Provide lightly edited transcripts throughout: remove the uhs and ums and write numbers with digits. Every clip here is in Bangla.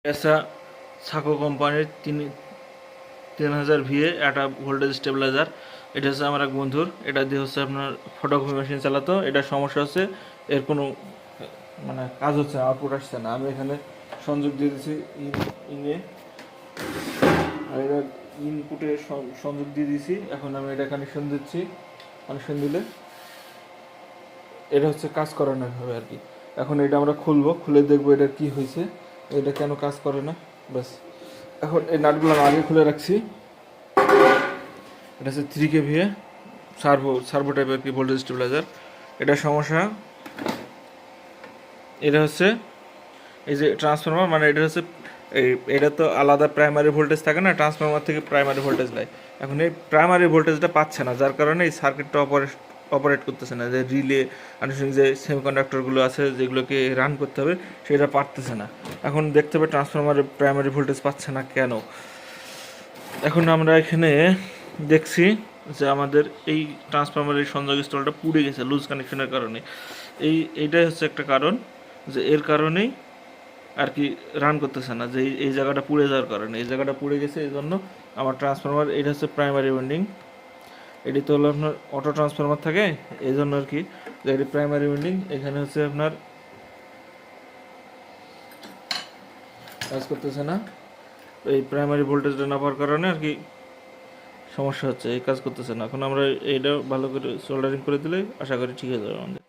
এসা সাকো কোম্পানির 3000 VA একটা ভোল্টেজ স্টেবিলাইজার। এটা হচ্ছে আমার এক বন্ধুর, এটা দিয়ে হচ্ছে আপনার ফটোকপি মেশিন চালাতো। এটা সমস্যা হচ্ছে এর কোনো মানে কাজ হচ্ছে না, আউটপুট আসছে না। আমি এখানে সংযোগ দিয়ে দিয়েছি ইনে, আর এটা ইনপুটে সংযোগ দিয়ে দিয়েছি। এখন আমি এটা কানেকশন দিচ্ছি। কানেকশন দিলে এটা হচ্ছে কাজ করে না হবে আর কি। এখন এটা আমরা খুলবো, খুলে দেখবো এটা কি হয়েছে, এটা কেন কাজ করে না। ব্যাস, এখন এই নাটগুলো আমি আগে খুলে রাখছি। এটা হচ্ছে 3 kVA সার্ভো টাইপের কি ভোল্টেজ স্টেবিলাইজার। এটা সমস্যা, এটা হচ্ছে এই যে ট্রান্সফরমার, মানে এটা হচ্ছে এটা তো আলাদা প্রাইমারি ভোল্টেজ থাকে না, ট্রান্সফরমার থেকে প্রাইমারি ভোল্টেজ দেয়। এখন এই প্রাইমারি ভোল্টেজটা পাচ্ছে না, যার কারণে এই সার্কিটটা অপারেট করতেছে না। যে রিলে আনুষঙ্গিক যে সেমিকন্ডাক্টরগুলো আছে যেগুলোকে রান করতে হবে সেটা পারতেছে না। এখন দেখতে হবে ট্রান্সফরমারের প্রাইমারি ভোল্টেজ পাচ্ছে না কেন। এখন আমরা এখানে দেখছি যে আমাদের এই ট্রান্সফরমারের সংযোগ স্থলটা পুড়ে গেছে লুজ কানেকশনের কারণে। এইটাই হচ্ছে একটা কারণ, যে এর কারণেই আর কি রান করতেছে না, যে এই জায়গাটা পুড়ে যাওয়ার কারণে। এই জায়গাটা পুড়ে গেছে, এই জন্য আমার ট্রান্সফরমার, এটা হচ্ছে প্রাইমারি ওয়াইন্ডিং। এটি তো হলো আপনার অটো ট্রান্সফরমার থাকে, এই জন্য আর কি যে এটি প্রাইমারি ওয়াইন্ডিং। এখানে হচ্ছে আপনার কাজ করতেছে না, এই প্রাইমারি ভোল্টেজটা না পাওয়ার কারণে আর কি সমস্যা হচ্ছে, এই কাজ করতেছে না। এখন আমরা এইটা ভালো করে সোল্ডারিং করে দিলে আশা করি ঠিক হয়ে যাবে আমাদের।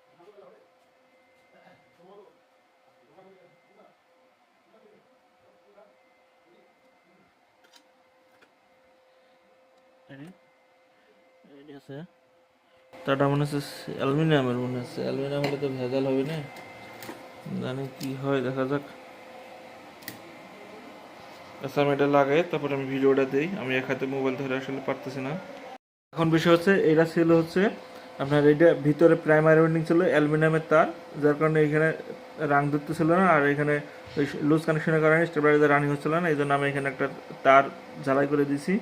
তারটা মনে হচ্ছে অ্যালুমিনিয়ামের, মনে হচ্ছে অ্যালুমিনিয়াম হলে তো ভেজাল হবে না, জানি কি হয়, দেখা যাক। আচ্ছা, আমি এটা লাগাই তারপরে আমি ভিডিওটা দিই। আমি এক হাতে মোবাইল ধরে আসলে পারতেছি না। এখন বিষয় হচ্ছে এটা ছিল হচ্ছে আপনার এইটা ভিতরে প্রাইমারি ওয়াইন্ডিং ছিল অ্যালুমিনিয়ামের তার, যার কারণে এখানে রাং ধরতে ছিল না। আর এখানে ওই লুজ কানেকশনের কারণে স্টেবিলাইজার রানিং হচ্ছিল না। এই জন্য আমি এখানে একটা তার ঝালাই করে দিয়েছি,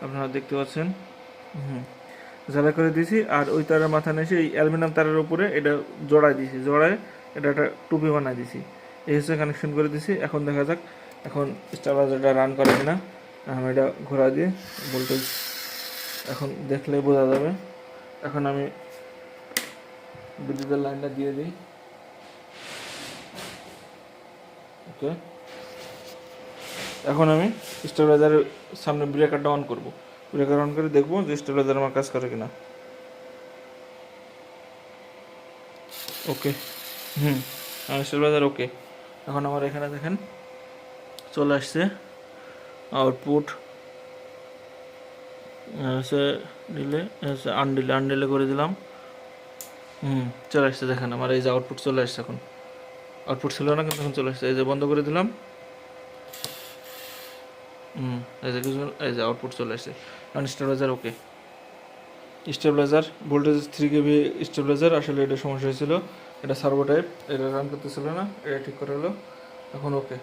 আপনারা দেখতে পাচ্ছেন। ঝালাই করে দিয়েছি, আর ওই তারের মাথা নিয়ে এই অ্যালুমিনিয়াম তারের উপরে এটা জোড়ায় দিয়েছি, জোড়ায় এটা একটা টুপি বানাই দিয়েছি। এই হচ্ছে কানেকশন করে দিয়েছি। এখন দেখা যাক এখন স্টেবিলাইজারটা রান করে কিনা। আমি এটা ঘোরা দিয়ে ভোল্টেজ এখন দেখলে বোঝা যাবে। এখন আমি বিদ্যুতের লাইনটা দিয়ে দিই। ওকে, এখন আমি স্টেবিলাইজারের সামনে ব্রেকারটা অন করব। ব্রেকার অন করে দেখবো যে স্টেবিলাইজার আমার কাজ করে কিনা। ওকে, স্টেবিলাইজার ওকে। এখন আমার এখানে দেখেন চলে আসছে আউটপুট, হচ্ছে ডিলে, হচ্ছে আনডিলে করে দিলাম। চলে আসছে, দেখেন আমার এই যে আউটপুট চলে আসছে। এখন আউটপুট ছিল না কিন্তু এখন চলে আসছে। এই যে বন্ধ করে দিলাম, এই যে কিছু, এই যে আউটপুট চলে আসছে। কারণ stabiliser okay. Stabiliser voltage 3 kVA stabiliser. আসলে এটা সমস্যা হয়েছিল, এটা সার্ভো টাইপ, এটা রান করতেছিল না, এটা ঠিক করে হলো, এখন ওকে।